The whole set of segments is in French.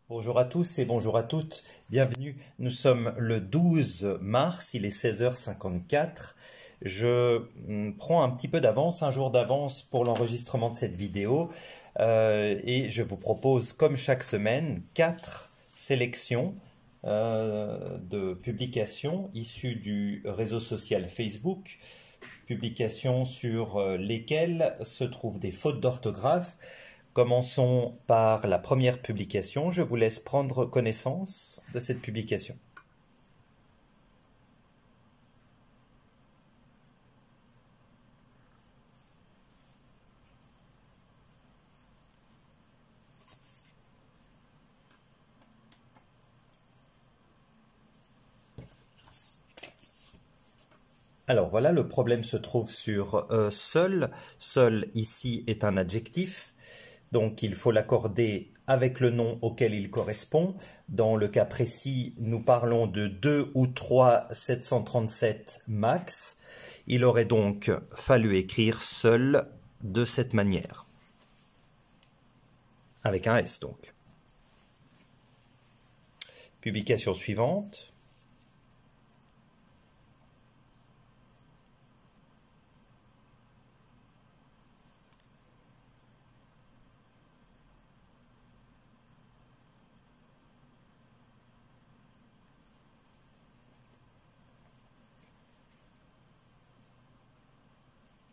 Bonjour à tous et bonjour à toutes, bienvenue. Nous sommes le 12 mars, il est 16h54. Je prends un petit peu d'avance, un jour d'avance pour l'enregistrement de cette vidéo et je vous propose, comme chaque semaine, 4 sélections de publications issues du réseau social Facebook, publications sur lesquelles se trouvent des fautes d'orthographe. Commençons par la première publication. Je vous laisse prendre connaissance de cette publication. Alors voilà, le problème se trouve sur seul. Seul ici est un adjectif. Donc il faut l'accorder avec le nom auquel il correspond. Dans le cas précis, nous parlons de 2 ou 3 737 max. Il aurait donc fallu écrire seul de cette manière. Avec un S donc. Publication suivante.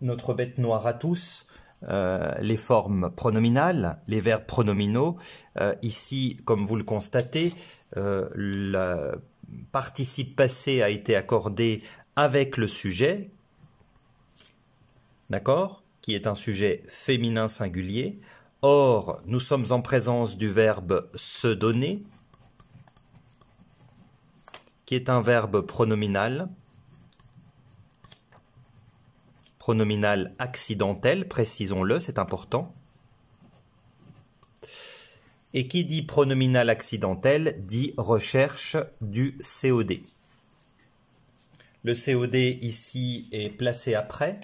Notre bête noire à tous, les formes pronominales, les verbes pronominaux. Ici, comme vous le constatez, le participe passé a été accordé avec le sujet, d'accord, qui est un sujet féminin singulier. Or, nous sommes en présence du verbe se donner, qui est un verbe pronominal. Pronominal accidentel, précisons-le, c'est important. Et qui dit pronominal accidentel dit recherche du COD. Le COD ici est placé après,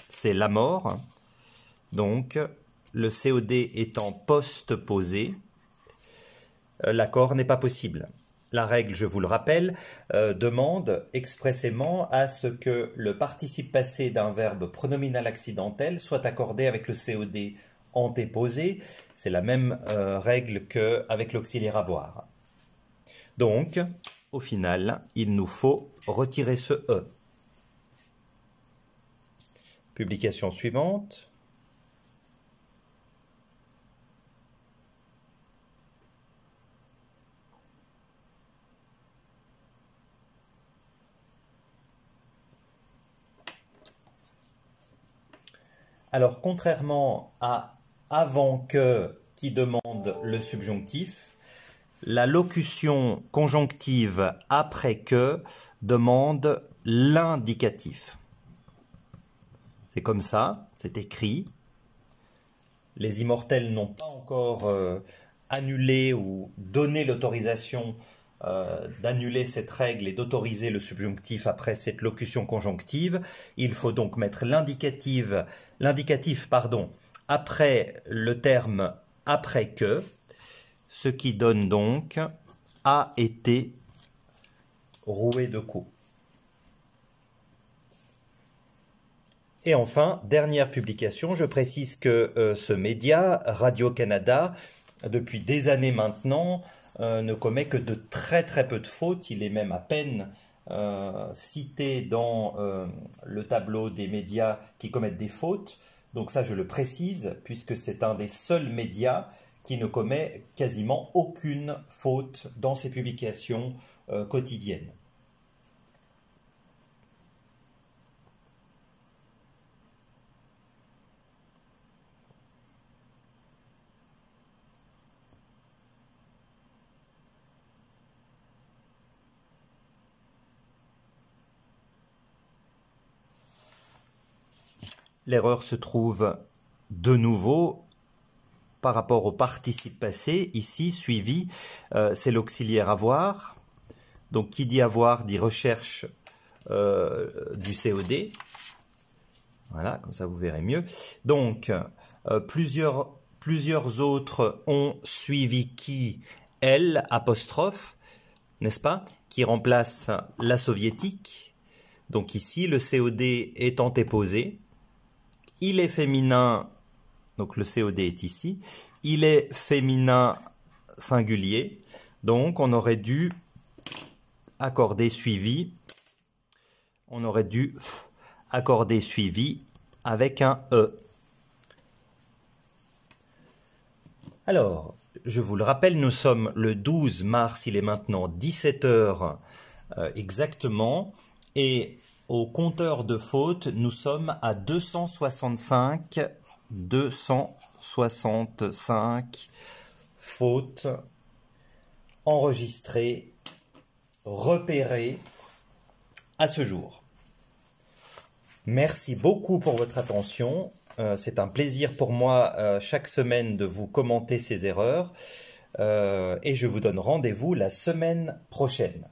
c'est la mort. Donc, le COD étant postposé, l'accord n'est pas possible. La règle, je vous le rappelle, demande expressément à ce que le participe passé d'un verbe pronominal accidentel soit accordé avec le COD antéposé. C'est la même règle qu'avec l'auxiliaire avoir. Donc, au final, il nous faut retirer ce E. Publication suivante. Alors, contrairement à avant que qui demande le subjonctif, la locution conjonctive après que demande l'indicatif. C'est comme ça, c'est écrit. Les immortels n'ont pas encore annulé ou donné l'autorisation d'annuler cette règle et d'autoriser le subjonctif après cette locution conjonctive. Il faut donc mettre l'indicatif après le terme après que, ce qui donne donc a été roué de coups. Et enfin, dernière publication, je précise que ce média, Radio-Canada, depuis des années maintenant, ne commet que de très peu de fautes. Il est même à peine cité dans le tableau des médias qui commettent des fautes. Donc ça, je le précise, puisque c'est un des seuls médias qui ne commet quasiment aucune faute dans ses publications quotidiennes. L'erreur se trouve de nouveau par rapport au participe passé, ici suivi, c'est l'auxiliaire avoir. Donc qui dit avoir dit recherche du COD. Voilà, comme ça vous verrez mieux. Donc plusieurs autres ont suivi qui L apostrophe, n'est-ce pas, qui remplace la soviétique. Donc ici, le COD est antéposé. Il est féminin, donc le COD est ici. Il est féminin singulier. Donc on aurait dû accorder suivi. On aurait dû accorder suivi avec un E. Alors, je vous le rappelle, nous sommes le 12 mars, il est maintenant 17 h exactement, et au compteur de fautes, nous sommes à 265 fautes enregistrées, repérées à ce jour. Merci beaucoup pour votre attention. C'est un plaisir pour moi chaque semaine de vous commenter ces erreurs et je vous donne rendez-vous la semaine prochaine.